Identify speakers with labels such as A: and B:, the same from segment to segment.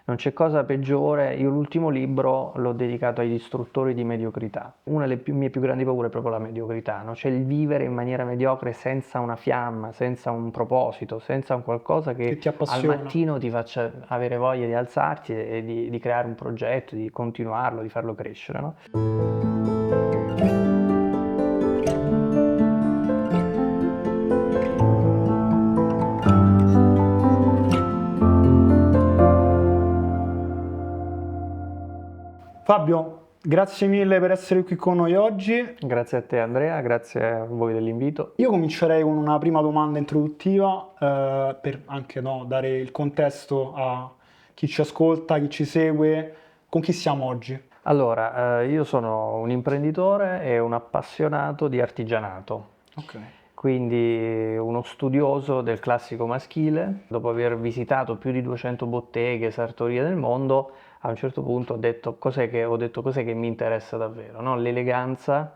A: Non c'è cosa peggiore, io l'ultimo libro l'ho dedicato agli istruttori di mediocrità. Una delle mie più grandi paure è proprio la mediocrità, no? Cioè il vivere in maniera mediocre senza una fiamma, senza un proposito, senza un qualcosa
B: che
A: che
B: ti
A: al
B: appassiona.
A: mattino ti faccia avere voglia di alzarti e di creare un progetto, di continuarlo, di farlo crescere, no?
B: Fabio, grazie mille per essere qui con noi oggi.
A: Grazie a te Andrea, grazie a voi dell'invito.
B: Io comincerei con una prima domanda introduttiva per anche dare il contesto a chi ci ascolta, chi ci segue. Con chi siamo oggi?
A: Allora, io sono un imprenditore e un appassionato di artigianato.
B: Ok.
A: Quindi uno studioso del classico maschile, dopo aver visitato più di 200 botteghe, sartorie del mondo, a un certo punto ho detto cos'è che mi interessa davvero, no? L'eleganza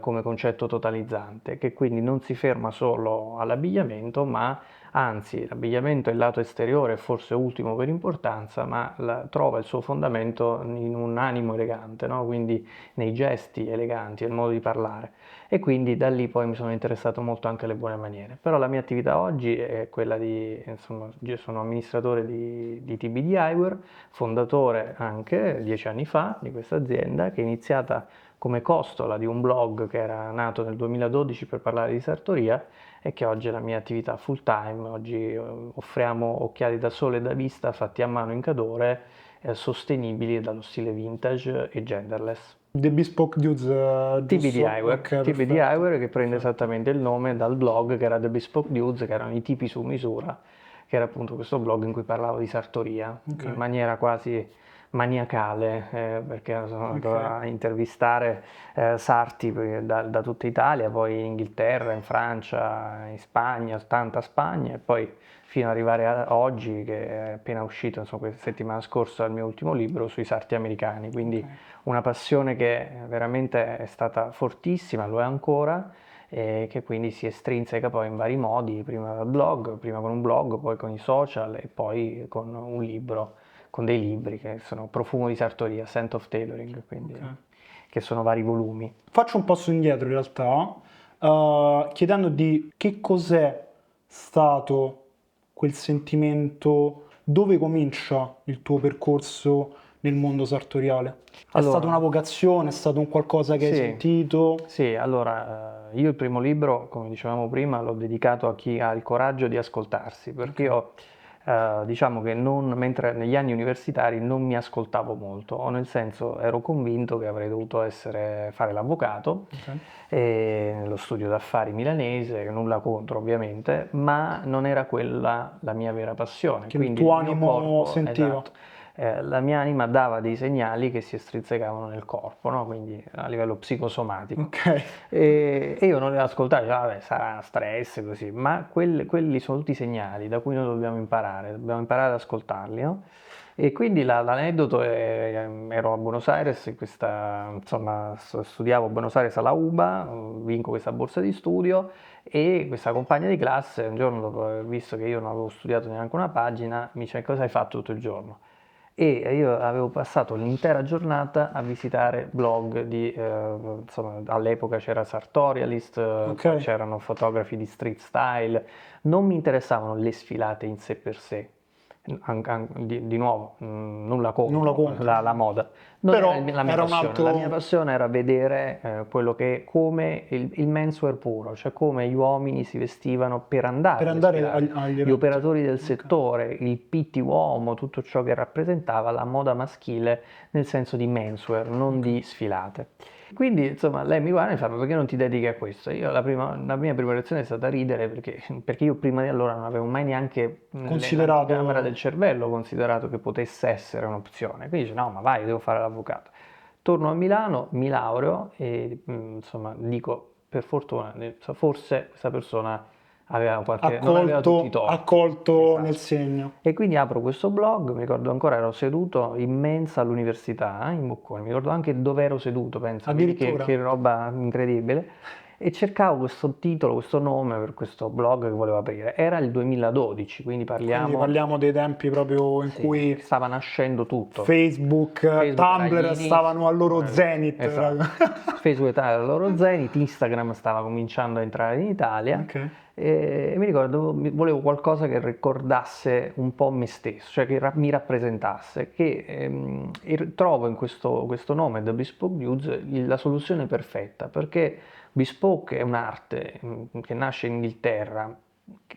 A: come concetto totalizzante, che quindi non si ferma solo all'abbigliamento, ma anzi l'abbigliamento è il lato esteriore, forse ultimo per importanza, ma trova il suo fondamento in un animo elegante, no? Quindi nei gesti eleganti, nel modo di parlare. E quindi da lì poi mi sono interessato molto anche alle buone maniere. Però la mia attività oggi è quella di, insomma, io sono amministratore di TBD Eyewear, fondatore anche 10 anni fa di questa azienda che è iniziata come costola di un blog che era nato nel 2012 per parlare di sartoria e che oggi è la mia attività full time. Oggi offriamo occhiali da sole e da vista fatti a mano in cadore, sostenibili dallo stile vintage e genderless.
B: The Bespoke Dudes,
A: TBD
B: giusto?
A: Eyewear,
B: Ok,
A: TBD
B: perfetto.
A: Eyewear che prende
B: Perfetto.
A: esattamente il nome dal blog che era The Bespoke Dudes, che erano i tipi su misura, che era appunto questo blog in cui parlavo di sartoria
B: Ok,
A: in maniera quasi maniacale, perché sono
B: ok.
A: andato a intervistare sarti da tutta Italia, poi in Inghilterra, in Francia, in Spagna, tanta Spagna, e poi fino ad arrivare a oggi, che è appena uscito, insomma, questa settimana scorsa, il mio ultimo libro sui sarti americani,
B: Ok.
A: quindi una passione che veramente è stata fortissima, lo è ancora, e che quindi si estrinseca poi in vari modi, prima dal blog, prima con un blog, poi con i social e poi con un libro, con dei libri che sono Profumo di Sartoria, Scent of Tailoring, quindi,
B: Ok.
A: che sono vari volumi.
B: Faccio un passo indietro in realtà, chiedendo di che cos'è stato quel sentimento, dove comincia il tuo percorso nel mondo sartoriale? È stata una
A: Allora,
B: vocazione, è stato un qualcosa che hai
A: sì,
B: sentito?
A: sì, allora io il primo libro, come dicevamo prima, l'ho dedicato a chi ha il coraggio di ascoltarsi, perché
B: Ok,
A: io diciamo che mentre negli anni universitari non mi ascoltavo molto, o nel senso ero convinto che avrei dovuto fare l'avvocato
B: ok.
A: nello studio d'affari milanese, nulla contro ovviamente, ma non era quella la mia vera passione,
B: Che il
A: quindi il
B: tuo
A: mio
B: animo
A: corpo,
B: sentiva?
A: esatto, la mia anima dava dei segnali che si estrinsecavano nel corpo, no? Quindi a livello psicosomatico.
B: Ok,
A: E io non li ascoltavo, dicevo, vabbè, sarà stress così, ma quelli sono tutti segnali da cui noi dobbiamo imparare ad ascoltarli, no? E quindi l'aneddoto è, ero a Buenos Aires, insomma, studiavo a Buenos Aires alla UBA, vinco questa borsa di studio e questa compagna di classe, un giorno dopo aver visto che io non avevo studiato neanche una pagina, mi dice cosa hai fatto tutto il giorno? E io avevo passato l'intera giornata a visitare blog insomma, all'epoca c'era Sartorialist,
B: ok,
A: poi c'erano fotografi di street style, non mi interessavano le sfilate in sé per sé, di nuovo, nulla
B: nulla
A: contro
B: contro.
A: la moda, non era
B: Però
A: la mia
B: era un
A: passione, la mia
B: altro
A: passione era vedere come il menswear puro, cioè come gli uomini si vestivano per andare
B: per
A: alle
B: andare
A: sfilate,
B: agli
A: gli
B: eventi.
A: operatori del
B: Ok,
A: settore, il pitti uomo, tutto ciò che rappresentava la moda maschile nel senso di menswear, non
B: ok.
A: di sfilate. Quindi, insomma, lei mi guarda e mi fa, "Ma perché non ti dedichi a questo?" Io la mia prima reazione è stata ridere perché io prima di allora non avevo mai neanche nell'anticamera del
B: Considerato...
A: cervello considerato che potesse essere un'opzione. Quindi dice, no, ma vai, devo fare l'avvocato. Torno a Milano, mi laureo e insomma dico, per fortuna, forse questa persona non aveva tutti i torti.
B: accolto nel
A: Esatto.
B: segno.
A: E quindi apro questo blog, mi ricordo ancora ero seduto in mensa all'università, in Bocconi, mi ricordo anche dove ero seduto, pensa, vedi che
B: Addirittura.
A: roba incredibile. e cercavo questo titolo, questo nome per questo blog che volevo aprire. Era il 2012, quindi
B: Quindi
A: parliamo,
B: parliamo dei tempi proprio in
A: sì,
B: cui
A: stava nascendo tutto.
B: Facebook,
A: Facebook era agli
B: Tumblr
A: inizi,
B: stavano al loro zenith.
A: esatto. Facebook era al loro zenith, Instagram stava cominciando a entrare in Italia
B: Ok.
A: e mi ricordo, volevo qualcosa che ricordasse un po' me stesso, cioè che mi rappresentasse, che trovo in questo nome, The Bespoke News, la soluzione perfetta, perché Bespoke è un'arte che nasce in Inghilterra,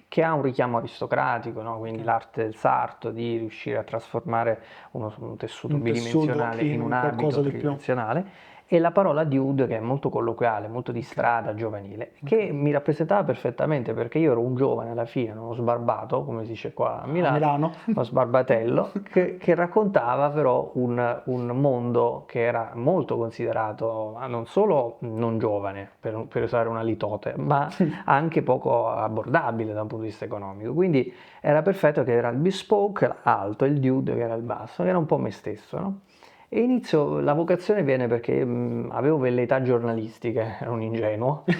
A: che ha un richiamo aristocratico, no? Quindi
B: Ok.
A: l'arte del sarto, di riuscire a trasformare un tessuto
B: Un tessuto
A: bidimensionale in
B: in
A: un
B: un
A: abito
B: qualcosa di più.
A: tridimensionale, e la parola dude che è molto colloquiale, molto di
B: Ok.
A: strada, giovanile,
B: Ok.
A: che mi rappresentava perfettamente perché io ero un giovane alla fine, uno sbarbato, come si dice qua a
B: A
A: Milano,
B: Milano.
A: uno sbarbatello, che raccontava però un mondo che era molto considerato non solo non giovane, per usare una litote, ma anche poco abbordabile da un punto di vista economico. Quindi era perfetto che era il bespoke alto e il dude che era il basso, che era un po' me stesso, no? E inizio, la vocazione viene perché avevo velleità giornalistiche, ero un ingenuo, e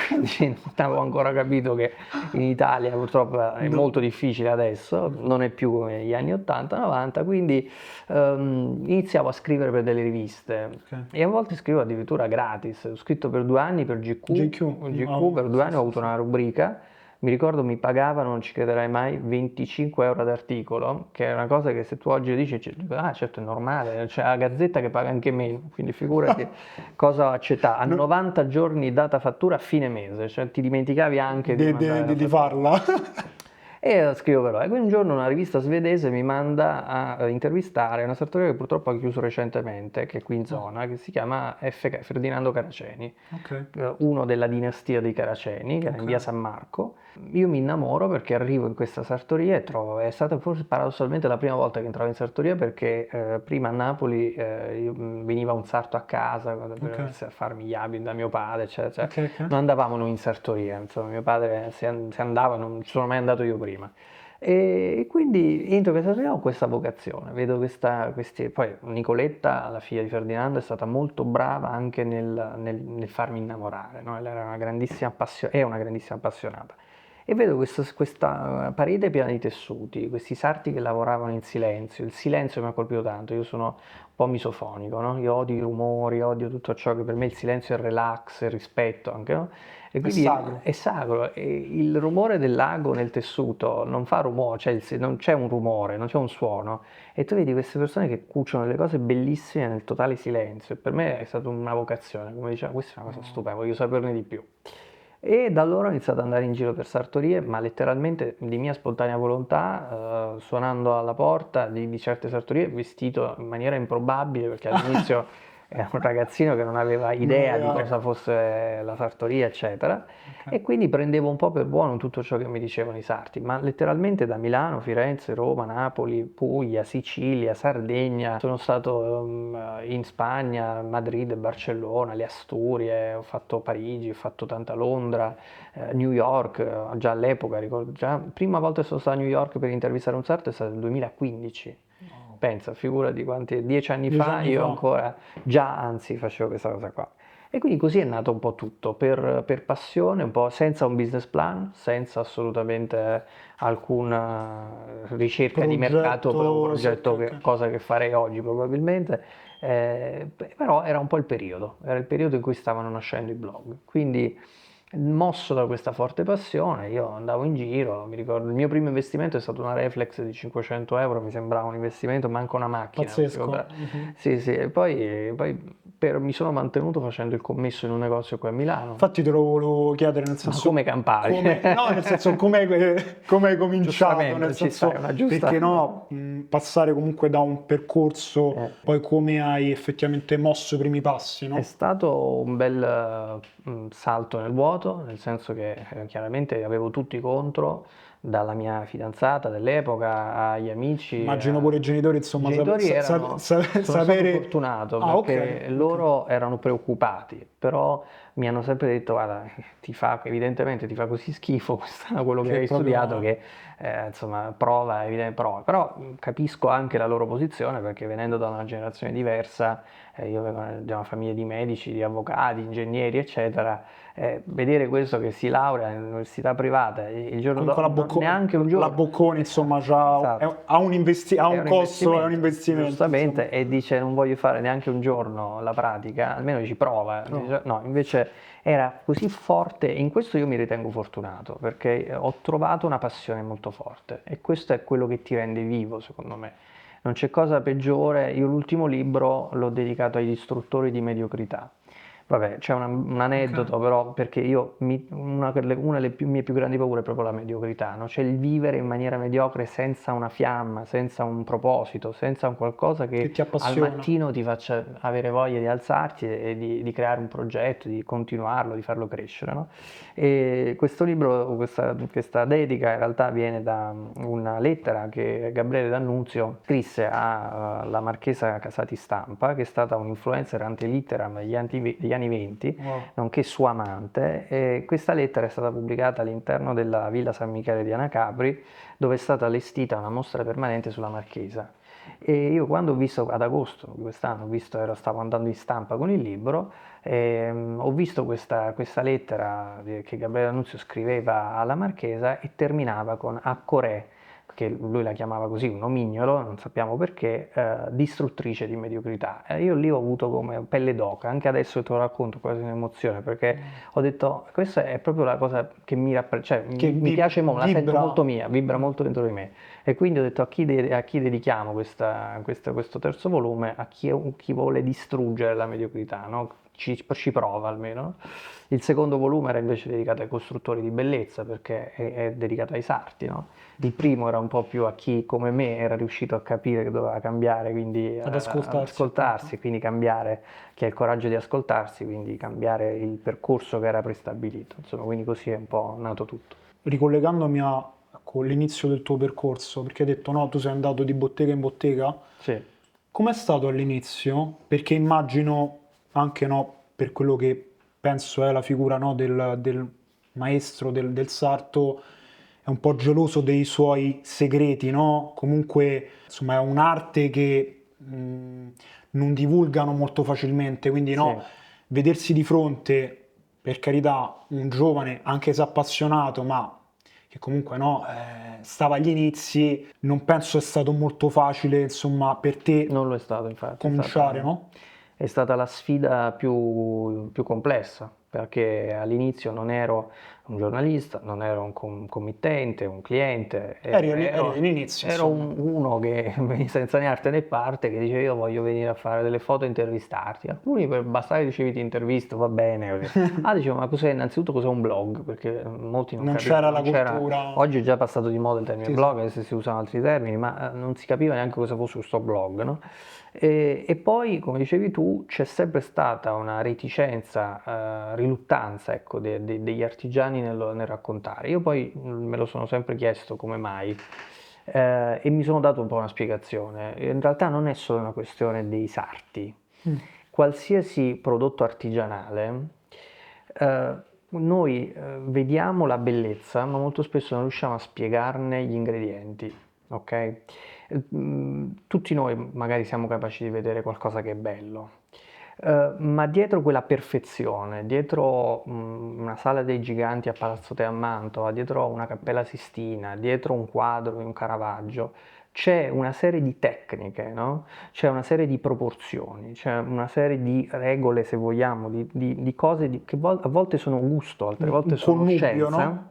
A: quindi non avevo ancora capito che in Italia purtroppo è
B: No.
A: molto difficile adesso, non è più come negli anni 80-90, quindi iniziavo a scrivere per delle riviste
B: Ok.
A: e a volte scrivo addirittura gratis. Ho scritto per 2 anni per GQ,
B: GQ.
A: GQ
B: Oh,
A: per due
B: sì,
A: anni ho
B: sì,
A: avuto
B: sì.
A: una rubrica. Mi ricordo mi pagavano, non ci crederai mai, 25 euro ad articolo, che è una cosa che se tu oggi dici, ah certo è normale, c'è la Gazzetta che paga anche meno, quindi figurati cosa accetta. A
B: No,
A: 90 giorni data fattura a fine mese, cioè ti dimenticavi anche di mandare la
B: di
A: fattura.
B: farla.
A: E scrivo però, e quindi un giorno una rivista svedese mi manda a intervistare una sartoria che purtroppo ha chiuso recentemente, che è qui in
B: Ah,
A: zona, che si chiama Ferdinando Caraceni,
B: ok.
A: uno della dinastia dei Caraceni, che era in
B: Ok.
A: via San Marco. Io mi innamoro perché arrivo in questa sartoria e trovo, è stata forse paradossalmente la prima volta che entravo in sartoria perché prima a Napoli veniva un sarto a casa
B: Ok.
A: per farmi gli abiti da mio padre, eccetera,
B: Ok. Ok.
A: non andavamo noi in sartoria, insomma, mio padre se andava, non ci sono mai andato io prima. E quindi entro in questa sartoria ho questa vocazione, vedo poi Nicoletta, la figlia di Ferdinando, è stata molto brava anche nel farmi innamorare, no? Lei era è una grandissima appassionata. E vedo questa parete piena di tessuti, questi sarti che lavoravano in silenzio. Il silenzio mi ha colpito tanto, io sono un po' misofonico, no? Io odio i rumori, odio tutto ciò che per me il silenzio è il relax, il rispetto anche, no? E
B: È
A: quindi
B: sacro.
A: è sacro, e il rumore del lago nel tessuto non fa rumore, cioè non c'è un rumore, non c'è un suono. E tu vedi queste persone che cuciono delle cose bellissime nel totale silenzio. E per me è stata una vocazione, come diceva, questa è una cosa
B: Oh.
A: stupenda, voglio saperne di più. E da allora ho iniziato ad andare in giro per sartorie, ma letteralmente di mia spontanea volontà, suonando alla porta di certe sartorie, vestito in maniera improbabile, perché all'inizio era un ragazzino che non aveva
B: Non
A: idea di
B: aveva.
A: cosa fosse la sartoria, eccetera,
B: Ok.
A: e quindi prendevo un po' per buono tutto ciò che mi dicevano i sarti, ma letteralmente da Milano, Firenze, Roma, Napoli, Puglia, Sicilia, Sardegna, sono stato in Spagna, Madrid, Barcellona, le Asturie, ho fatto Parigi, ho fatto tanta Londra, New York, già all'epoca, ricordo, già prima volta che sono stato a New York per intervistare un sarto è stato nel 2015.
B: Oh.
A: Pensa, figurati quanti, 10 anni
B: Dieci
A: fa
B: anni
A: io
B: fa.
A: ancora, già anzi facevo questa cosa qua. E quindi così è nato un po' tutto, per passione, un po' senza un business plan, senza assolutamente alcuna ricerca di mercato per un
B: Progetto. Sì, ok,
A: progetto,
B: ok.
A: cosa che farei oggi probabilmente, però era un po' era il periodo in cui stavano nascendo i blog. Quindi mosso da questa forte passione, io andavo in giro, mi ricordo il mio primo investimento è stato una reflex di 500 euro, mi sembrava un investimento, manco una macchina, non ti
B: Pazzesco.
A: comprare.
B: Mhm.
A: Sì, sì, e poi mi sono mantenuto facendo il commesso in un negozio qui a Milano.
B: Infatti te lo volevo chiedere, nel
A: Ma
B: senso,
A: come campavi?
B: no, nel senso, come hai cominciato, nel
A: Giustamente, ci sta,
B: senso,
A: è una giusta.
B: perché no, passare comunque da un percorso,
A: Eh.
B: poi come hai effettivamente mosso i primi passi,
A: È
B: no?
A: stato un bel salto nel vuoto, nel senso che chiaramente avevo tutti contro, dalla mia fidanzata dell'epoca agli amici.
B: Immagino pure i genitori,
A: I
B: insomma,
A: genitori erano, sono stato
B: sapere...
A: fortunato
B: Ah, ok,
A: perché
B: ok.
A: loro erano preoccupati però mi hanno sempre detto, guarda, evidentemente ti fa così schifo quello che
B: Che
A: hai
B: proprio
A: studiato che insomma prova. Però capisco anche la loro posizione perché venendo da una generazione diversa, io vengo da una famiglia di medici, di avvocati, ingegneri, eccetera, vedere questo che si laurea in università privata e il giorno
B: comunque
A: dopo, neanche un
B: la
A: giorno,
B: Bocconi, insomma,
A: esatto,
B: ha ha
A: è
B: un
A: un
B: costo, è un
A: investimento,
B: investimento, insomma.
A: giustamente, e dice non voglio fare neanche un giorno la pratica, almeno ci prova.
B: Però,
A: No, invece era così forte e in questo io mi ritengo fortunato perché ho trovato una passione molto forte e questo è quello che ti rende vivo, secondo me. Non c'è cosa peggiore, io l'ultimo libro l'ho dedicato agli istruttori di mediocrità. Vabbè, c'è un
B: ok.
A: aneddoto però perché una delle mie più grandi paure è proprio la mediocrità, no? Cioè il vivere in maniera mediocre senza una fiamma, senza un proposito, senza un qualcosa
B: Che
A: che
B: ti
A: al
B: appassiona.
A: mattino ti faccia avere voglia di alzarti e di creare un progetto, di continuarlo, di farlo crescere, no? E questo libro, questa dedica in realtà viene da una lettera che Gabriele D'Annunzio scrisse alla Marchesa Casati Stampa, che è stata un influencer ante litteram degli anni 20,
B: Wow.
A: nonché sua amante. E questa lettera è stata pubblicata all'interno della Villa San Michele di Anacapri, dove è stata allestita una mostra permanente sulla Marchesa. E io quando ho visto ad agosto di quest'anno, stavo andando in stampa con il libro, ho visto questa lettera che Gabriele D'Annunzio scriveva alla Marchesa e terminava con Accorè, che lui la chiamava così, un nomignolo, non sappiamo perché, distruttrice di mediocrità. E io lì ho avuto come pelle d'oca, anche adesso te lo racconto quasi un'emozione, perché ho detto, questa è proprio la cosa che cioè,
B: Che
A: mi piace molto, la sento
B: vibra.
A: molto mia, vibra molto dentro di me. E quindi ho detto a chi dedichiamo questo terzo volume, chi vuole distruggere la mediocrità, no? Ci prova almeno. No? Il secondo volume era invece dedicato ai costruttori di bellezza perché è dedicato ai sarti. No? Il primo era un po' più a chi come me era riuscito a capire che doveva cambiare, quindi
B: Ad
A: ad
B: ascoltarsi, appunto.
A: ascoltarsi, quindi cambiare, chi ha il coraggio di ascoltarsi, quindi cambiare il percorso che era prestabilito. Insomma, quindi così è un po' nato tutto.
B: Ricollegandomi ecco, all'inizio del tuo percorso, perché hai detto no, tu sei andato di bottega in bottega.
A: Sì,
B: Com'è stato all'inizio? Perché immagino anche no, per quello che penso è la figura no, del maestro del sarto, è un po' geloso dei suoi segreti, no? Comunque, insomma, è un'arte che non divulgano molto facilmente, quindi
A: sì.
B: no, vedersi di fronte, per carità, un giovane, anche se appassionato, ma che comunque no, stava agli inizi, non penso sia stato molto facile, insomma, per te
A: Non lo è stato, infatti,
B: cominciare, no?
A: è stata la sfida più complessa, perché all'inizio non ero un giornalista, non ero un committente, un cliente,
B: Eri all'inizio,
A: ero
B: insomma.
A: uno che senza niente né parte che dice io voglio venire a fare delle foto e intervistarti. Alcuni per bastare dicevi ti intervisto, va bene. Così. Ah, dicevo, ma cos'è un blog? Perché molti non
B: Non
A: capivano,
B: c'era la
A: non c'era.
B: cultura.
A: Oggi è già passato di moda il termine
B: Sì, sì.
A: blog, adesso si usano altri termini, ma non si capiva neanche cosa fosse questo blog, no? E poi, come dicevi tu, c'è sempre stata una reticenza, riluttanza, ecco, degli artigiani nel raccontare. Io poi me lo sono sempre chiesto come mai e mi sono dato un po' una spiegazione. In realtà non è solo una questione dei sarti.
B: Mm.
A: Qualsiasi prodotto artigianale, eh, noi vediamo la bellezza, ma molto spesso non riusciamo a spiegarne gli ingredienti, ok? Tutti noi magari siamo capaci di vedere qualcosa che è bello, ma dietro quella perfezione, dietro una sala dei giganti a Palazzo Te a Mantova, dietro una Cappella Sistina, dietro un quadro di un Caravaggio, c'è una serie di tecniche, no? C'è una serie di proporzioni, c'è una serie di regole, se vogliamo, di cose che a volte sono gusto, altre volte
B: Un
A: sono
B: connubio,
A: scienza,
B: no?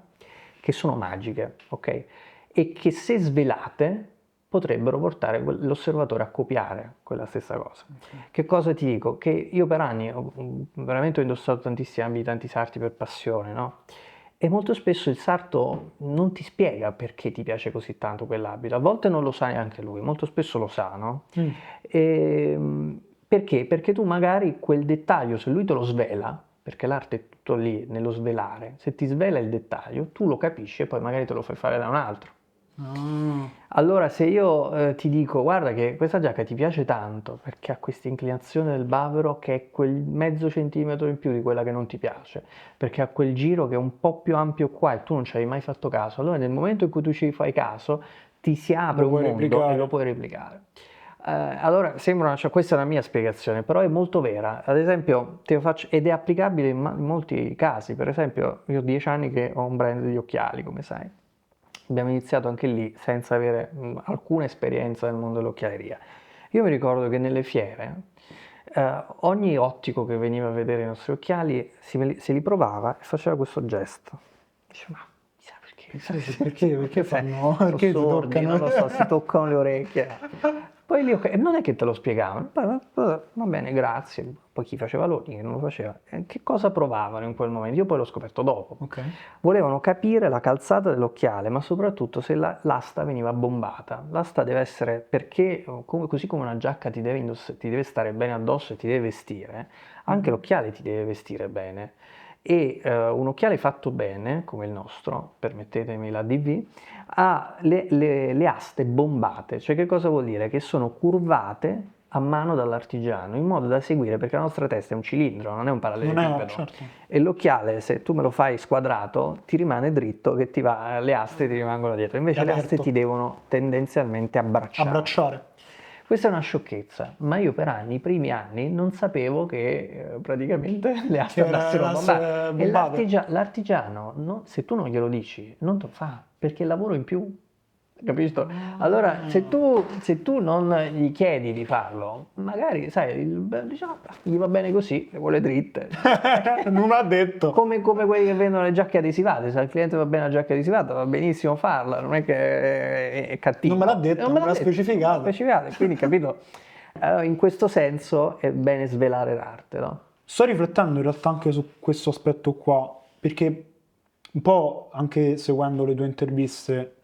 A: che sono magiche, ok? E che se svelate potrebbero portare l'osservatore a copiare quella stessa cosa.
B: Ok.
A: Che cosa ti dico? Che io per anni veramente ho indossato tantissimi abiti, tanti sarti per passione, no? E molto spesso il sarto non ti spiega perché ti piace così tanto quell'abito, a volte non lo sa neanche lui, molto spesso lo sa, no?
B: Mm.
A: Perché? Perché tu magari quel dettaglio, se lui te lo svela, perché l'arte è tutto lì, nello svelare, se ti svela il dettaglio, tu lo capisci e poi magari te lo fai fare da un altro.
B: Ah,
A: Allora, se io ti dico, guarda che questa giacca ti piace tanto perché ha questa inclinazione del bavero che è quel mezzo centimetro in più di quella che non ti piace, perché ha quel giro che è un po' più ampio qua e tu non ci avevi mai fatto caso, allora nel momento in cui tu ci fai caso ti si apre
B: lo
A: un
B: puoi
A: mondo e lo
B: replicare.
A: puoi replicare. Allora, cioè, questa è la mia spiegazione, però è molto vera. Ad esempio, te lo faccio, ed è applicabile in molti casi. Per esempio, io ho 10 anni che ho un brand di occhiali, come sai. Abbiamo iniziato anche lì senza avere alcuna esperienza nel mondo dell'occhialeria. Io mi ricordo che nelle fiere ogni ottico che veniva a vedere i nostri occhiali se li provava e faceva questo gesto. Dice, ma chissà perché?
B: Perché fanno?
A: Sono
B: Perché si
A: sordi, non
B: toccano?
A: lo so, si toccano le orecchie. Poi lì, ok, non è che te lo spiegavano, poi, va bene, grazie. Poi chi faceva loro, chi non lo faceva. Che cosa provavano in quel momento? Io poi l'ho scoperto dopo.
B: Ok.
A: Volevano capire la calzata dell'occhiale, ma soprattutto se l'asta veniva bombata. L'asta deve essere perché, così come una giacca ti deve stare bene addosso e ti deve vestire, anche
B: Mhm.
A: l'occhiale ti deve vestire bene. E un occhiale fatto bene, come il nostro, permettetemi la DV, ha le aste bombate, cioè che cosa vuol dire? Che sono curvate a mano dall'artigiano in modo da seguire, perché la nostra testa è un cilindro, non è un
B: Non è,
A: parallelepipedo.
B: certo.
A: E l'occhiale, se tu me lo fai squadrato, ti rimane dritto, che le aste ti rimangono dietro.
B: È
A: Invece le aste ti
B: aperto.
A: devono tendenzialmente abbracciare.
B: Abbracciare.
A: Questa è una sciocchezza, ma io per anni, i primi anni, non sapevo che praticamente le aste
B: Che era
A: andassero a bombare.
B: rimaste
A: E
B: bombate.
A: l'artigiano, se tu non glielo dici, non te lo fa, perché è lavoro in più. Capito? Allora,
B: Ah.
A: se tu non gli chiedi di farlo, magari, sai, diciamo, gli va bene così, le vuole dritte.
B: Non ha detto.
A: Come quelli che vendono le giacche adesivate, se al cliente va bene la giacca adesivata, va benissimo farla, non è che è
B: Non me l'ha
A: cattivo.
B: detto,
A: Non me
B: non me
A: l'ha
B: l'ha
A: detto, non me l'ha
B: specificato.
A: specificato, quindi capito? Allora, in questo senso è bene svelare l'arte, no?
B: Sto riflettendo in realtà anche su questo aspetto qua, perché un po' anche seguendo le tue interviste,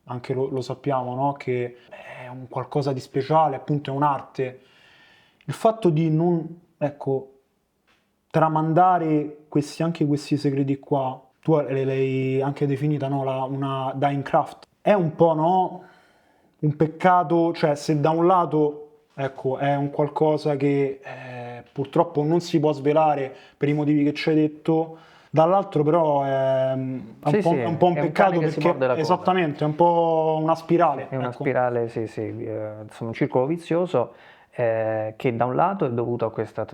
B: anche lo sappiamo, no? Che è un qualcosa di speciale, appunto è un'arte. Il fatto di non, ecco, tramandare anche questi segreti qua, tu l'hai anche definita, no? Una dying craft, è un po', no? Un peccato, cioè se da un lato, ecco, è un qualcosa che purtroppo non si può svelare per i motivi che ci hai detto, dall'altro però
A: Sì, sì,
B: è un po' un
A: è un cane
B: peccato
A: che si
B: perché
A: morde la coda.
B: esattamente, è un po' una spirale,
A: È una
B: ecco.
A: spirale, sì, sì, insomma, un circolo vizioso che da un lato è dovuto a questa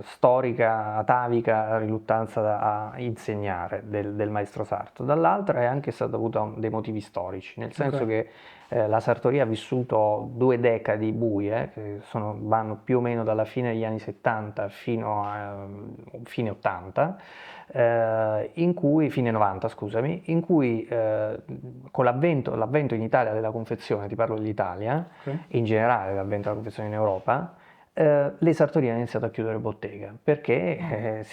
A: storica, atavica riluttanza a insegnare del maestro Sarto, dall'altro è anche stato dovuto a dei motivi storici, nel
B: Ok,
A: senso che la sartoria ha vissuto 2 decadi buie, che vanno più o meno dalla fine degli anni 70 fino a fine 80, fine 90, scusami, in cui con l'avvento in Italia della confezione, ti parlo dell'Italia,
B: ok.
A: e in generale l'avvento della confezione in Europa, le sartorie hanno iniziato a chiudere bottega,
B: Ah,
A: perché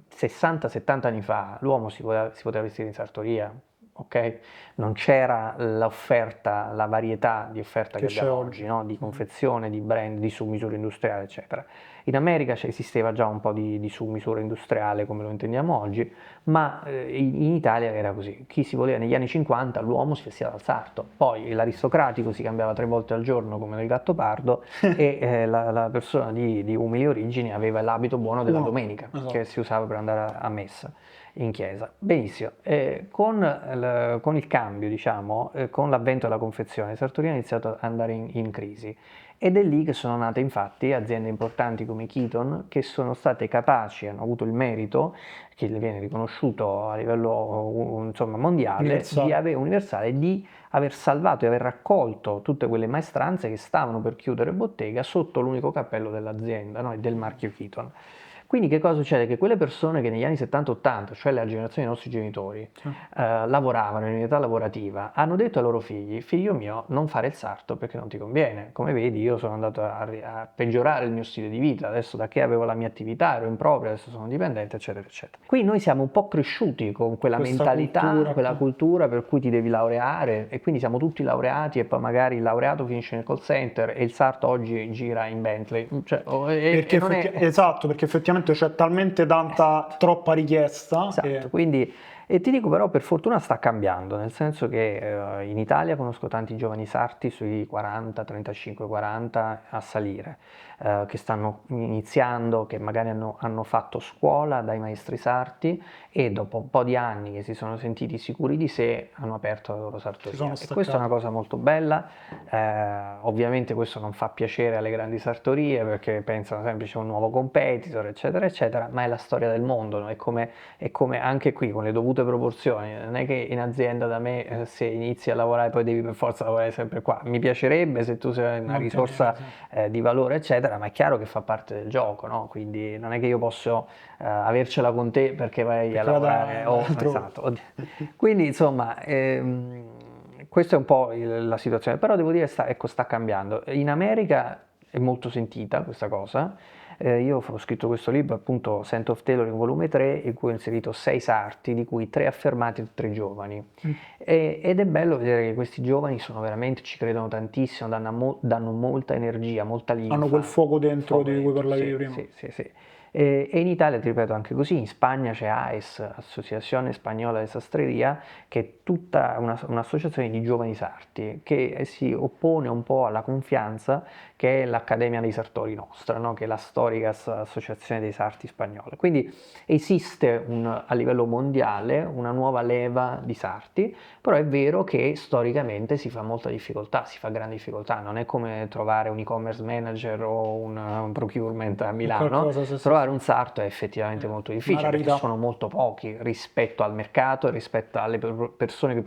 A: 60-70 anni fa l'uomo si poteva vestire in sartoria, ok? Non c'era l'offerta, la varietà di offerta
B: che
A: che
B: c'è
A: abbiamo oggi,
B: oggi.
A: no? Di
B: Mhm.
A: confezione, di brand, di su misura industriale, eccetera. In America esisteva già un po' di su misura industriale come lo intendiamo oggi, ma in Italia era così. Chi si voleva negli anni 50 l'uomo si vestiva dal sarto, poi l'aristocratico si cambiava 3 volte al giorno come nel Gattopardo e la persona di umili origini aveva l'abito buono della
B: Uno,
A: domenica che
B: esatto.
A: si usava per andare a messa in chiesa. Benissimo, con il cambio, diciamo, con l'avvento della confezione, Sartoria ha iniziato ad andare in crisi ed è lì che sono nate infatti aziende importanti come Keaton che sono state capaci, hanno avuto il merito, che le viene riconosciuto a livello insomma, mondiale,
B: Universale.
A: universale, di aver salvato e aver raccolto tutte quelle maestranze che stavano per chiudere bottega sotto l'unico cappello dell'azienda, no? E del marchio Keaton. Quindi che cosa succede? Che quelle persone che negli anni 70-80, cioè la generazione dei nostri genitori,
B: Sì.
A: lavoravano in età lavorativa, hanno detto ai loro figli, figlio mio, non fare il sarto perché non ti conviene. Come vedi, io sono andato a peggiorare il mio stile di vita, adesso da che avevo la mia attività ero in proprio, adesso sono dipendente, eccetera, eccetera. Qui noi siamo un po' cresciuti con quella
B: Questa
A: mentalità,
B: cultura
A: quella
B: qua.
A: cultura per cui ti devi laureare e quindi siamo tutti laureati e poi magari il laureato finisce nel call center e il sarto oggi gira in Bentley, cioè,
B: Perché
A: e non è...
B: esatto, perché effettivamente c'è talmente tanta,
A: Esatto.
B: troppa richiesta
A: Esatto,
B: che
A: quindi E ti dico però per fortuna sta cambiando, nel senso che in Italia conosco tanti giovani sarti sui 40, 35, 40 a salire, che stanno iniziando, che magari hanno fatto scuola dai maestri sarti e dopo un po' di anni che si sono sentiti sicuri di sé hanno aperto la loro
B: Si
A: sartoria.
B: sono
A: E questa è una
B: staccati.
A: cosa molto bella, ovviamente questo non fa piacere alle grandi sartorie perché pensano sempre c'è un nuovo competitor, eccetera, eccetera, ma è la storia del mondo, no? È come anche qui con le dovute proporzioni, non è che in azienda da me se inizi a lavorare poi devi per forza lavorare sempre qua, mi piacerebbe se tu sei una
B: Mantenere,
A: risorsa
B: sì.
A: di valore eccetera, ma è chiaro che fa parte del gioco, no? Quindi non è che io posso avercela con te perché vai a
B: Perché
A: lavorare
B: vada altrove.
A: esatto. Quindi insomma questa è un po' la situazione, però devo dire ecco, sta cambiando. In America è molto sentita questa cosa. Io ho scritto questo libro, appunto, Scent of Taylor in volume 3, in cui ho inserito 6 sarti, di cui 3 affermati e 3 giovani.
B: Mm.
A: Ed è bello vedere che questi giovani sono veramente, ci credono tantissimo, danno molta energia, molta
B: Hanno quel
A: linfa,
B: fuoco dentro
A: fuoco
B: di cui
A: dentro,
B: parlavi
A: sì,
B: prima.
A: sì, sì, sì. E in Italia, ti ripeto, anche così, in Spagna c'è AES, Associazione Spagnola de Sastreria, che è tutta un'associazione di giovani sarti che si oppone un po' alla Confianza, che è l'Accademia dei Sartori nostra, no? Che è la storica associazione dei sarti spagnola. Quindi esiste a livello mondiale una nuova leva di sarti, però è vero che storicamente si fa molta difficoltà, si fa grande difficoltà, non è come trovare un e-commerce manager o un procurement a
B: È
A: Milano,
B: qualcosa, sì, sì,
A: trovare
B: sì.
A: un sarto è effettivamente molto
B: Una
A: difficile perché
B: rarità.
A: sono molto pochi rispetto al mercato e rispetto alle persone che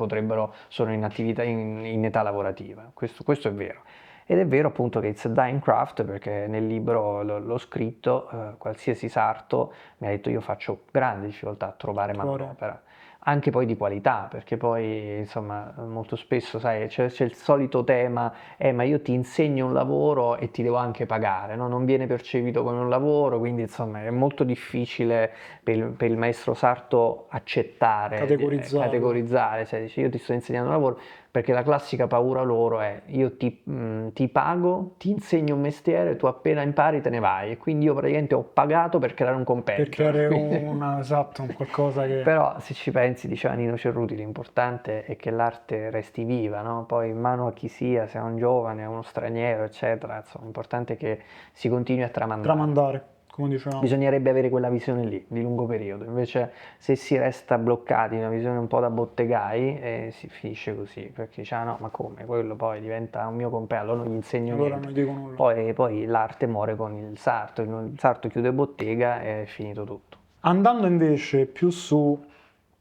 A: sono in attività, in età lavorativa, questo è vero. Ed è vero appunto che it's a dying craft perché nel libro l'ho scritto, qualsiasi sarto mi ha detto io faccio grande difficoltà a trovare
B: Trovare.
A: manodopera, anche poi di qualità, perché poi insomma molto spesso sai c'è il solito tema, ma io ti insegno un lavoro e ti devo anche pagare, no? Non viene percepito come un lavoro, quindi insomma è molto difficile per il maestro sarto accettare,
B: Categorizzare.
A: categorizzare, cioè dice io ti sto insegnando un lavoro, perché la classica paura loro è io ti pago, ti insegno un mestiere, tu appena impari te ne vai e quindi io praticamente ho pagato per creare un
B: Per
A: competitor.
B: creare esatto, un qualcosa che...
A: Però se ci pensi, diceva Nino Cerruti, l'importante è che l'arte resti viva, no? Poi in mano a chi sia, se è un giovane, uno straniero, eccetera, insomma, l'importante è che si continui a tramandare.
B: Tramandare, come dicevamo.
A: Bisognerebbe avere quella visione lì, di lungo periodo, invece se si resta bloccati in una visione un po' da bottegai si finisce così, perché dice ah no, ma come, quello poi diventa un mio compagno, allora non gli insegno
B: Allora non
A: niente.
B: dico nulla.
A: Poi l'arte muore con il sarto chiude bottega e è finito tutto.
B: Andando invece più su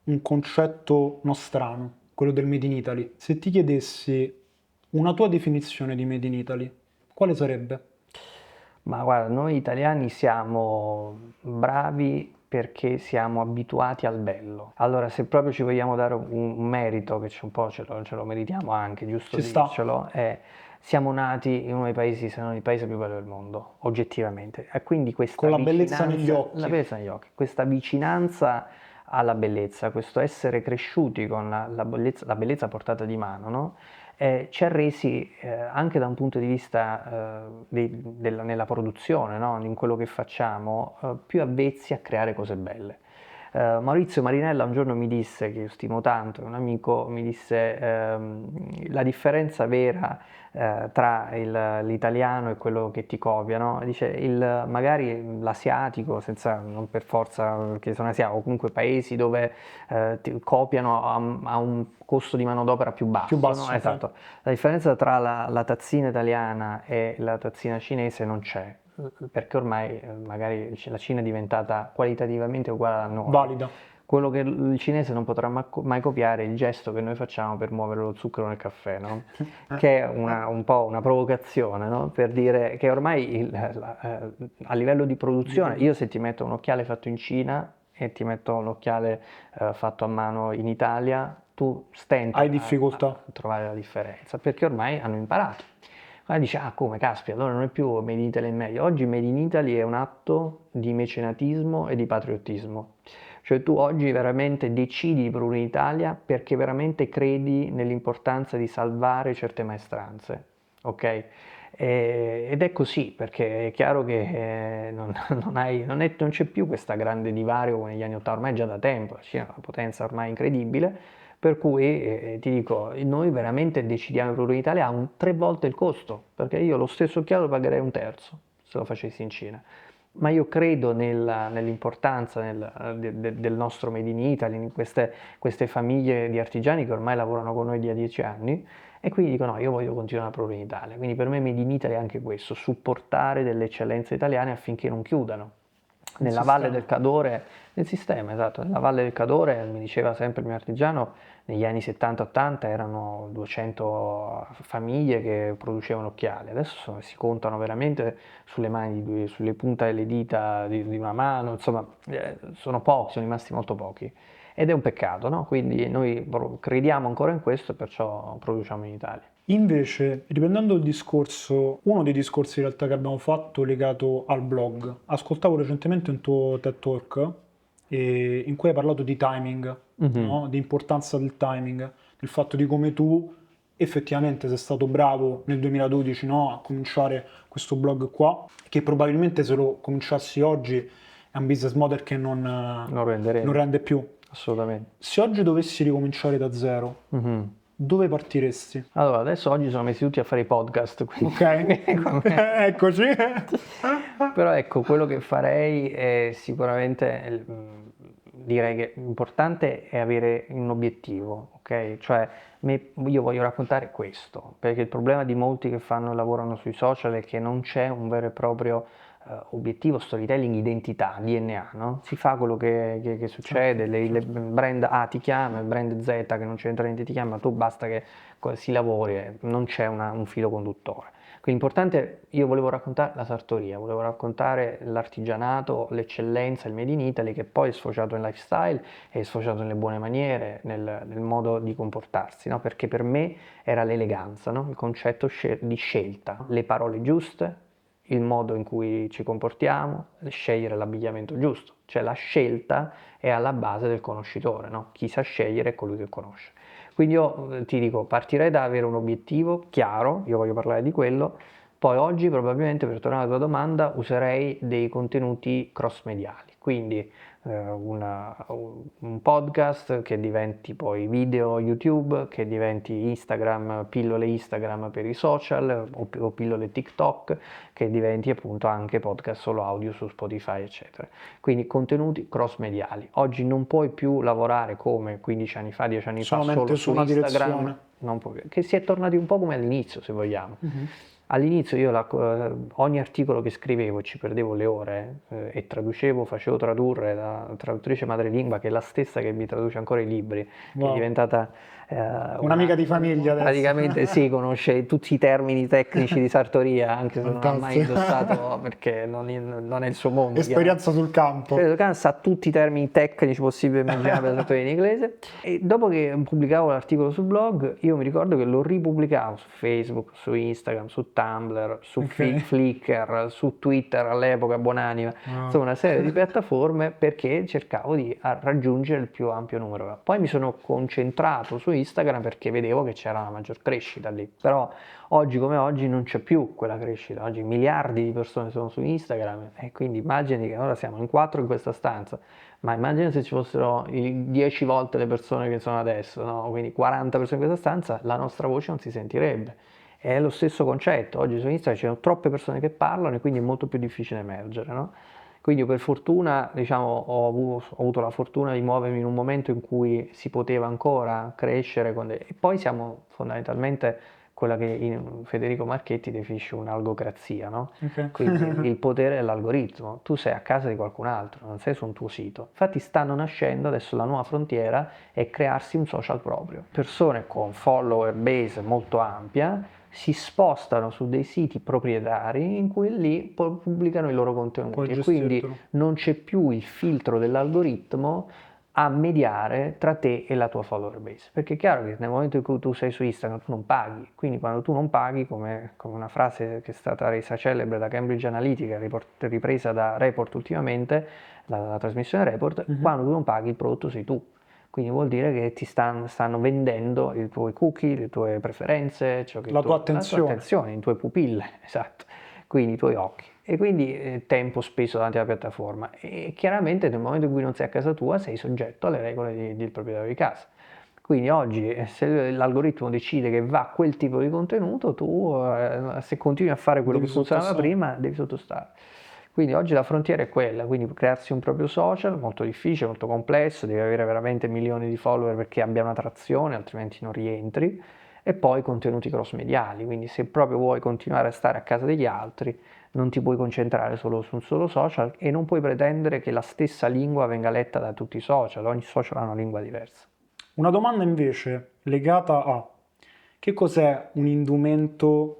B: un concetto nostrano, quello del Made in Italy, se ti chiedessi una tua definizione di Made in Italy, quale sarebbe?
A: Ma guarda, noi italiani siamo bravi perché siamo abituati al bello. Allora, se proprio ci vogliamo dare un merito, che c'è un po' ce lo meritiamo anche, giusto
B: Ci sta,
A: dircelo, è siamo nati in uno dei paesi, se non il paese più bello del mondo, oggettivamente. E quindi questa
B: con la bellezza negli
A: vicinanza, la
B: occhi.
A: bellezza negli occhi, questa vicinanza alla bellezza, questo essere cresciuti con la bellezza a portata di mano, no? Ci ha resi anche da un punto di vista nella produzione, no? In quello che facciamo, più avvezzi a creare cose belle. Maurizio Marinella un giorno mi disse, che io stimo tanto, è un amico, mi disse la differenza vera tra l'italiano e quello che ti copia, no? Dice magari l'asiatico, senza non per forza perché sono asiatico, o comunque paesi dove ti copiano a un costo di manodopera più
B: Più
A: basso, no?
B: basso, ok.
A: Esatto. La differenza tra la tazzina italiana e la tazzina cinese non c'è, perché ormai magari la Cina è diventata qualitativamente uguale a noi.
B: Valida.
A: Quello che il cinese non potrà mai copiare è il gesto che noi facciamo per muovere lo zucchero nel caffè, no? Che è un po' una provocazione, no? Per dire che ormai a livello di
B: Di
A: produzione,
B: produ-
A: io se ti metto un occhiale fatto in Cina e ti metto un occhiale fatto a mano in Italia, tu stenta
B: Hai difficoltà.
A: a trovare la differenza, perché ormai hanno imparato. Allora dice, ah come, caspita, allora non è più Made in Italy è meglio. Oggi Made in Italy è un atto di mecenatismo e di patriottismo. Cioè tu oggi veramente decidi per un'Italia perché veramente credi nell'importanza di salvare certe maestranze, ok? Ed è così, perché è chiaro che non c'è più questa grande divario come negli anni 80, ormai già da tempo, la Cina è una potenza ormai incredibile, per cui ti dico, noi veramente decidiamo proprio in Italia ha 3 volte il costo, perché io lo stesso occhiale lo pagherei 1/3 se lo facessi in Cina. Ma io credo nell'importanza del nostro Made in Italy, in queste famiglie di artigiani che ormai lavorano con noi da 10 anni e quindi dico no, io voglio continuare proprio in Italia. Quindi per me Made in Italy è anche questo, supportare delle eccellenze italiane affinché non chiudano.
B: Il
A: Nella Valle
B: sistema.
A: del Cadore, nel sistema, esatto, nella Valle del Cadore, mi diceva sempre il mio artigiano, negli anni 70-80 erano 200 famiglie che producevano occhiali, adesso si contano veramente sulle mani, sulle punte delle dita di una mano, insomma, sono pochi, sono rimasti molto pochi. Ed è un peccato, no? Quindi noi crediamo ancora in questo e perciò produciamo in Italia.
B: Invece, riprendendo il discorso, uno dei discorsi in realtà che abbiamo fatto legato al blog, ascoltavo recentemente un tuo TED Talk in cui hai parlato di timing,
A: Mhm.
B: no? Di importanza del timing, del fatto di come tu effettivamente sei stato bravo nel 2012, no? A cominciare questo blog qua, che probabilmente se lo cominciassi oggi è un business model che
A: Non
B: non
A: renderebbe,
B: rende più.
A: assolutamente.
B: Se oggi dovessi ricominciare da zero,
A: Mhm.
B: dove partiresti?
A: Allora, adesso oggi sono messi tutti a fare i podcast, quindi
B: Ok, eccoci.
A: però ecco, quello che farei è sicuramente, direi che l'importante è avere un obiettivo, ok? Cioè, io voglio raccontare questo, perché il problema di molti che lavorano sui social è che non c'è un vero e proprio obiettivo, storytelling, identità, DNA, no? Si fa quello che succede, il brand A ti chiama, il brand Z che non c'entra niente ti chiama, tu basta che si lavori, non c'è un filo conduttore. Quindi l'importante, io volevo raccontare la sartoria, volevo raccontare l'artigianato, l'eccellenza, il Made in Italy che poi è sfociato in lifestyle, è sfociato nelle buone maniere, nel modo di comportarsi, no? Perché per me era l'eleganza, no? Il concetto di scelta, le parole giuste, il modo in cui ci comportiamo, scegliere l'abbigliamento giusto, cioè la scelta è alla base del conoscitore, no? Chi sa scegliere è colui che conosce. Quindi io ti dico, partirei da avere un obiettivo chiaro, io voglio parlare di quello, poi oggi probabilmente per tornare alla tua domanda userei dei contenuti cross-mediali, quindi un podcast che diventi poi video YouTube, che diventi Instagram, pillole Instagram per i social o pillole TikTok, che diventi appunto anche podcast solo audio su Spotify, eccetera. Quindi contenuti cross-mediali. Oggi non puoi più lavorare come 15 anni fa, 10 anni fa solo
B: Solamente su
A: su
B: una
A: Instagram,
B: direzione.
A: non puoi più. Che si è tornati un po' come all'inizio, se vogliamo.
B: Mhm.
A: All'inizio io ogni articolo che scrivevo ci perdevo le ore e traducevo, facevo tradurre la traduttrice madrelingua che è la stessa che mi traduce ancora i libri, che è
B: Wow,
A: diventata
B: un'amica di famiglia adesso.
A: praticamente sì, conosce tutti i termini tecnici di sartoria, anche se non ha mai
B: Fantastico.
A: indossato perché non è il suo mondo, chiaramente.
B: Esperienza sul campo.
A: Credo che sa tutti i termini tecnici possibili e immaginabili della sartoria in inglese. E dopo che pubblicavo l'articolo sul blog, io mi ricordo che lo ripubblicavo su Facebook, su Instagram, su Tumblr, su
B: Ok.
A: Flickr, su Twitter all'epoca, buonanima,
B: Wow.
A: insomma una serie di piattaforme perché cercavo di raggiungere il più ampio numero. Poi mi sono concentrato su Instagram perché vedevo che c'era una maggior crescita lì, però oggi come oggi non c'è più quella crescita, oggi miliardi di persone sono su Instagram e quindi immagini che ora siamo in 4 in questa stanza, ma immagina se ci fossero 10 volte le persone che sono adesso, no? Quindi 40 persone in questa stanza, la nostra voce non si sentirebbe. È lo stesso concetto, oggi su Instagram ci sono troppe persone che parlano e quindi è molto più difficile emergere, no? Quindi io per fortuna, diciamo, ho avuto la fortuna di muovermi in un momento in cui si poteva ancora crescere e poi siamo fondamentalmente quella che Federico Marchetti definisce un'algocrazia, no?
B: Ok.
A: Quindi il potere dell'algoritmo, tu sei a casa di qualcun altro, non sei su un tuo sito. Infatti stanno nascendo adesso la nuova frontiera è crearsi un social proprio. Persone con follower base molto ampia si spostano su dei siti proprietari in cui lì pubblicano i loro
B: Puoi
A: contenuti e quindi
B: gestirtelo.
A: non c'è più il filtro dell'algoritmo a mediare tra te e la tua follower base. Perché è chiaro che nel momento in cui tu sei su Instagram tu non paghi, quindi quando tu non paghi, come una frase che è stata resa celebre da Cambridge Analytica, ripresa da Report ultimamente, la trasmissione Report,
B: Mhm.
A: quando tu non paghi il prodotto sei tu. Quindi vuol dire che ti stanno vendendo i tuoi cookie, le tue preferenze, ciò che
B: La tua
A: la tua
B: attenzione.
A: attenzione, i tuoi pupille, esatto, quindi i tuoi occhi. E quindi tempo speso davanti alla piattaforma. E chiaramente nel momento in cui non sei a casa tua sei soggetto alle regole del proprietario di casa. Quindi oggi se l'algoritmo decide che va a quel tipo di contenuto, tu se continui a fare quello
B: Devi
A: che funzionava
B: sottostare.
A: prima, devi sottostare. Quindi oggi la frontiera è quella, quindi crearsi un proprio social, molto difficile, molto complesso, devi avere veramente milioni di follower perché abbia una trazione, altrimenti non rientri, e poi contenuti cross mediali, quindi se proprio vuoi continuare a stare a casa degli altri, non ti puoi concentrare solo su un solo social e non puoi pretendere che la stessa lingua venga letta da tutti i social, ogni social ha una lingua diversa.
B: Una domanda invece legata a che cos'è un indumento